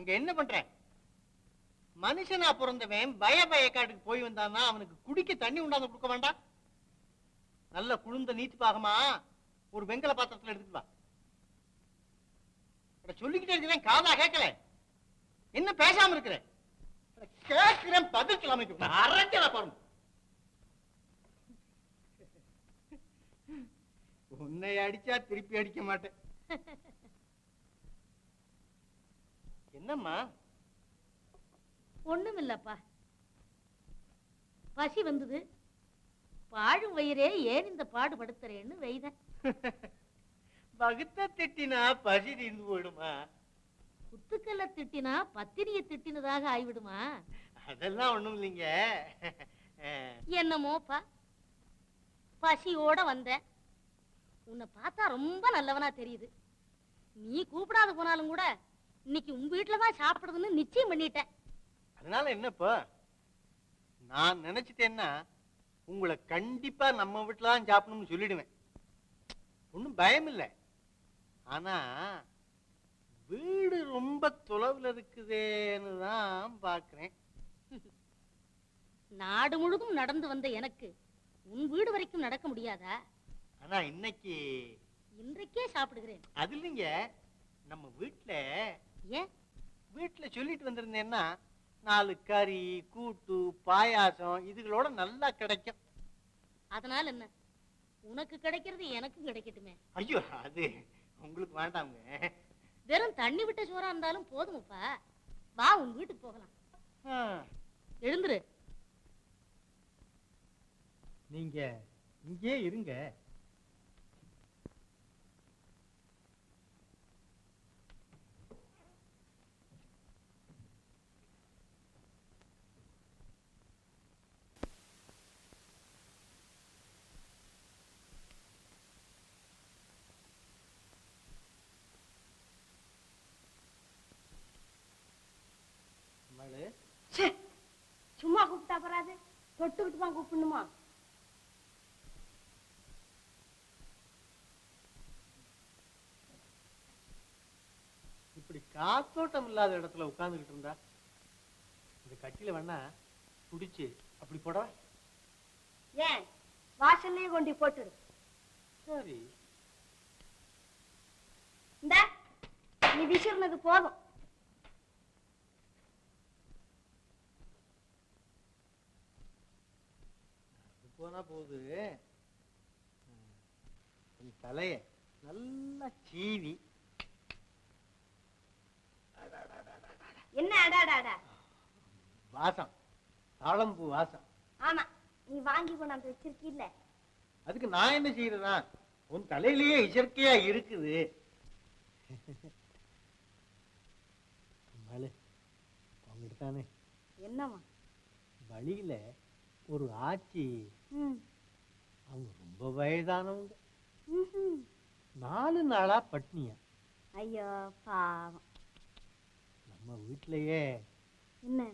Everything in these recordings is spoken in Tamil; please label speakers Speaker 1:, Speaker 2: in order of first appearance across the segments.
Speaker 1: அங்க என்ன பண்றேன்? மனுஷனா பிறந்தவன் பயக்காட்டுக்கு போய் வந்தான்னா அவனுக்கு குடிக்க தண்ணி உண்டாந்து கொடுக்க வேண்டாம்? நல்ல குழுந்த நீத்து பாகமா ஒரு வெங்கல பாத்திரத்துல எடுத்துட்டு வா. சொல்லிக்கிட்டே இருக்கிறேன், காதா கேட்கல. என்ன பேசாம இருக்கிறேன்? கேட்கிறேன், பதில் கிளம்பிக்க அரஞ்சல பாருங்க. உன்னை அடிச்சா திருப்பி அடிக்க மாட்டேன். என்னம்மா?
Speaker 2: ஒண்ணும் இல்லப்பா, பசி வந்தது. பாழும் வயிறே ஏன் இந்த பாடுபடுத்துறேன்னு வைதேன்.
Speaker 1: வகுத்த திட்டினா பசி தீர்ந்து போயிடுமா?
Speaker 2: குத்துக்கல்ல திட்டினா பத்தினிய திட்டினதாக ஆய்விடுமா?
Speaker 1: அதெல்லாம் ஒண்ணும் இல்லைங்க.
Speaker 2: என்னமோப்பா, பசியோட வந்த. உன்னை பார்த்தா ரொம்ப நல்லவனா தெரியுது. நீ கூப்பிடாத போனாலும் கூட இன்னைக்கு உங்க வீட்டுலதான் சாப்பிடுறதுன்னு நிச்சயம் பண்ணிட்டேன்.
Speaker 1: அதனால என்னப்பா, நான் நினைச்சிட்டேன்னா உங்களை கண்டிப்பா நம்ம வீட்டுலதான் சாப்பிடணும்னு சொல்லிடுவேன். ஒன்னும் பயம் இல்லை. ஆனா வீடு ரொம்ப தொலைவில் இருக்குதேன்னு தான் பாக்குறேன்.
Speaker 2: நாடு முழுதும் நடந்து வந்த எனக்கு உன் வீடு வரைக்கும் நடக்க முடியாதா?
Speaker 1: ஆனா
Speaker 2: இன்றைக்கே சாப்பிடுகிறேன்.
Speaker 1: அது இல்லைங்க, நம்ம வீட்டுல
Speaker 2: ஏன்
Speaker 1: வீட்டுல சொல்லிட்டு வந்திருந்தேன்னா 4 கறி கூட்டு பாயாசம் இதுகளோட நல்லா கிடைக்கும்.
Speaker 2: அதனால என்ன, உனக்கு கிடைக்கிறது எனக்கும் கிடைக்கட்டுமே.
Speaker 1: ஐயோ, அது உங்களுக்கு வேண்டாங்க.
Speaker 2: வெறும் தண்ணி விட்ட சோறா இருந்தாலும் போதுமப்பா. வா, உன் வீட்டுக்கு போகலாம். எழுந்துரு.
Speaker 1: நீங்க இங்கே இருங்க.
Speaker 2: சும்மா கூப்பிட்டா பராது, தொட்டுக்கிட்டு தான் கூப்பிடணுமா?
Speaker 1: இப்படி காத்தோட்டம் இல்லாத இடத்துல உட்கார்ந்துகிட்டு இருந்தா இந்த கட்டில வேணா குடிச்சு அப்படி போட.
Speaker 2: ஏன் வாசல்லையே கொண்டு போட்டுடு.
Speaker 1: சரி,
Speaker 2: இந்த நீ விசிறினது போதும்.
Speaker 1: போனா போகுது. தலைய நல்லா சீவி.
Speaker 2: என்ன அடாடாடா?
Speaker 1: வாசம், தாழம்பூ வாசம்.
Speaker 2: ஆமா, நீ வாங்கி கொண்டாந்து வச்சிருக்கீல்ல.
Speaker 1: அதுக்கு நான் என்ன செய்யறதா? உன் தலையிலேயே இயற்கையா இருக்குது. தானே
Speaker 2: என்னவா?
Speaker 1: வழியில ஒரு ஆச்சி, அவங்க ரொம்ப வயதானவங்க, 4 நாளா பட்னியா.
Speaker 2: ஐயோ பாவம்.
Speaker 1: நம்ம வீட்லயே
Speaker 2: என்ன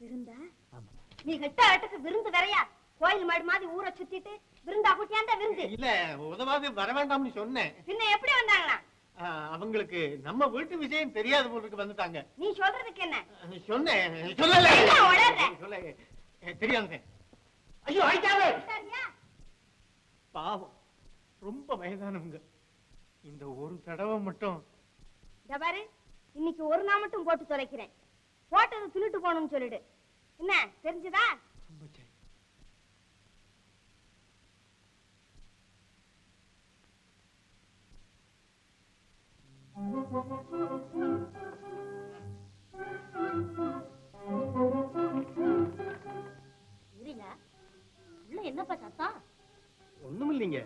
Speaker 2: விருந்தா?
Speaker 1: ஆமா.
Speaker 2: நீ கெட்ட ஆட்டுக்கு விருந்து வரையா? கோயில் மாடு மாதிரி ஊரை சுத்திட்டு விருந்தா கூட்டியாண்டா விருந்து?
Speaker 1: இல்ல, உதவாது வர வேண்டாம்னு சொன்னேன்.
Speaker 2: பின்ன எப்படி வந்தாங்களா?
Speaker 1: அவங்களுக்கு நம்ம வீட்டு விஷயம் தெரியாத போலுக்கு வந்துட்டாங்க.
Speaker 2: நீ சொல்றதுக்கு என்ன?
Speaker 1: சொன்னேன். சொல்லல, சொல்ல தெரியாதுங்க. ஐயோ ஆயிட்டாவே. பாவம், ரொம்ப வயதானவங்க. இந்த ஒரு தடவை மட்டும்
Speaker 2: பாரு, இன்னைக்கு ஒரு நாள் மட்டும் போட்டு தொலைக்கிறேன். போட்டது துணிட்டு போகணும்னு சொல்லிடு. என்ன தெரிஞ்சுதா? என்னப்பா சத்தம்?
Speaker 1: ஒண்ணும் இல்லைங்க,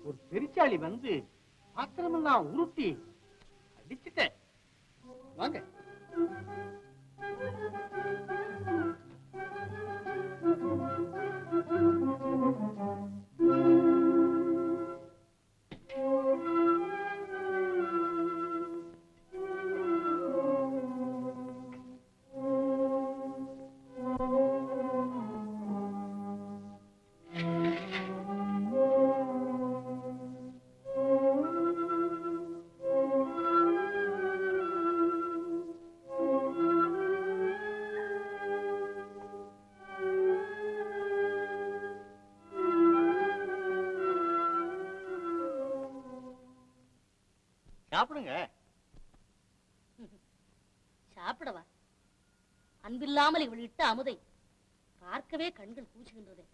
Speaker 1: ஒரு பெருச்சாளி வந்து பாத்திரமெல்லாம் உருட்டி அடிச்சுட்டேன். வாங்க. சாப்பிடுங்க.
Speaker 2: சாப்பிடவா? அன்பில்லாமல் இவள் இட்ட அமுதை பார்க்கவே கண்கள் கூசுகின்றதே.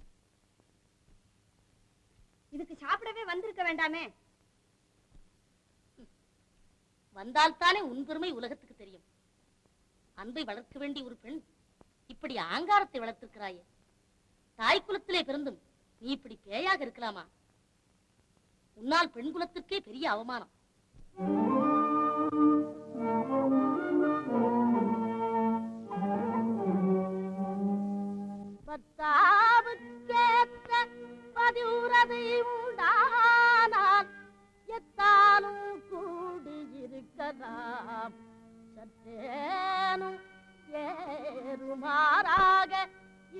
Speaker 3: இதுக்கு சாப்பிடவே வந்திருக்க வேண்டாமே?
Speaker 2: வந்தால்தானே உன் பெருமை உலகத்துக்கு தெரியும். அன்பை வளர்க்க வேண்டிய ஒரு பெண் இப்படி ஆங்காரத்தை வளர்த்திருக்கிறாயே. தாய் குலத்திலே பிறந்தும் நீ இப்படி பேயாக இருக்கலாமா? உன்னால் பெண் குலத்திற்கே பெரிய அவமானம். பத்தாவுக்கேற்ற பதிவுறதை உண்டானால் எத்தாலும் கூடியிருக்கலாம். சற்றேனும் ஏறுமாறாக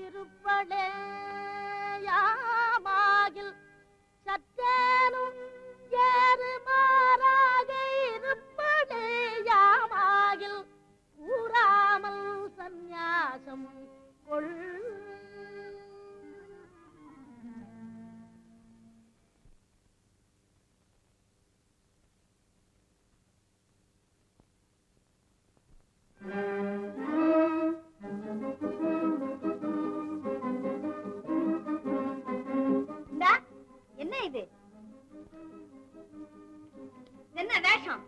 Speaker 2: இருப்படேயாமாகில் சற்றேனும் ஏறுமாறாக இருப்படேயாமாகில் கூறாமல் சந்நியாசம் கொள்.
Speaker 3: என்ன இது? என்ன வேஷம்?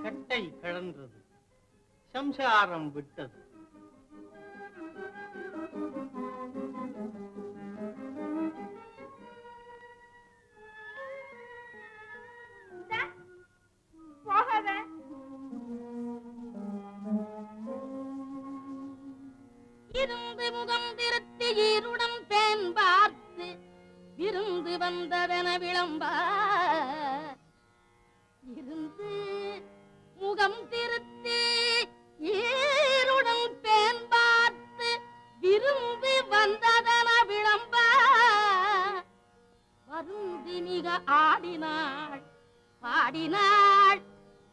Speaker 1: சட்டை கழன்றது, சம்சாரம் விட்டது.
Speaker 3: போகாத.
Speaker 2: இருந்து முகம் திருத்தி ஈருடன் பேன் பார்த்து விருந்து வந்ததென விளம்ப. இருந்து முகம் திருத்தி ஈருடன் பேன் பார்த்து விருந்து வந்ததென விளம்ப. வருந்தி மிக ஆடினாள் பாடினாள்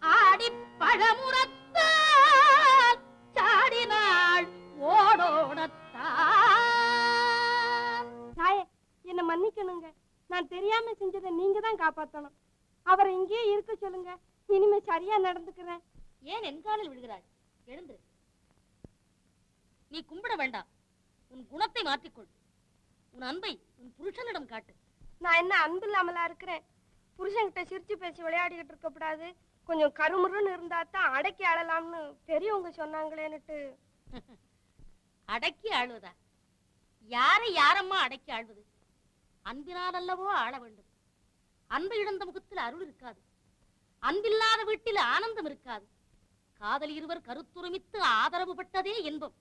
Speaker 2: ஆடி பழமுறத்தால் சாடினாள் ஓடோடத்தான்.
Speaker 3: தாயே, என்ன மன்னிக்கணுங்க. நான் தெரியாம செஞ்சதை நீங்க தான் காப்பாத்தணும். அவரை இங்கேயே இருக்க சொல்லுங்க. இனிமே சரியா நடந்துக்கிறேன்.
Speaker 2: ஏன் என் காலில் விழுகிறாய்? எழுந்து. நீ கும்பிட வேண்டாம். உன் குணத்தை மாற்றிக்கொள். உன் அன்பை உன் புருஷனிடம் காட்டு.
Speaker 3: நான் என்ன அன்பு இல்லாமலா இருக்கிறேன்? புருஷன்கிட்ட சிரிச்சு பேசி விளையாடிக்கிட்டு இருக்க கூடாது. கொஞ்சம் கருமுருன்னு இருந்தா தான் அடக்கி ஆளலாம்னு பெரியவங்க சொன்னாங்களேன்னுட்டு.
Speaker 2: அடக்கி ஆளுவதா? யாரை யாரம்மா அடக்கி ஆள்வது? அன்பினால் அல்லவோ ஆள வேண்டும். அன்பு இழந்த முகத்தில் அருள் இருக்காது. அன்பில்லாத வீட்டில் ஆனந்தம் இருக்காது. காதல் இருவர் கருத்துரிமித்து ஆதரவு பட்டதே இன்பம்.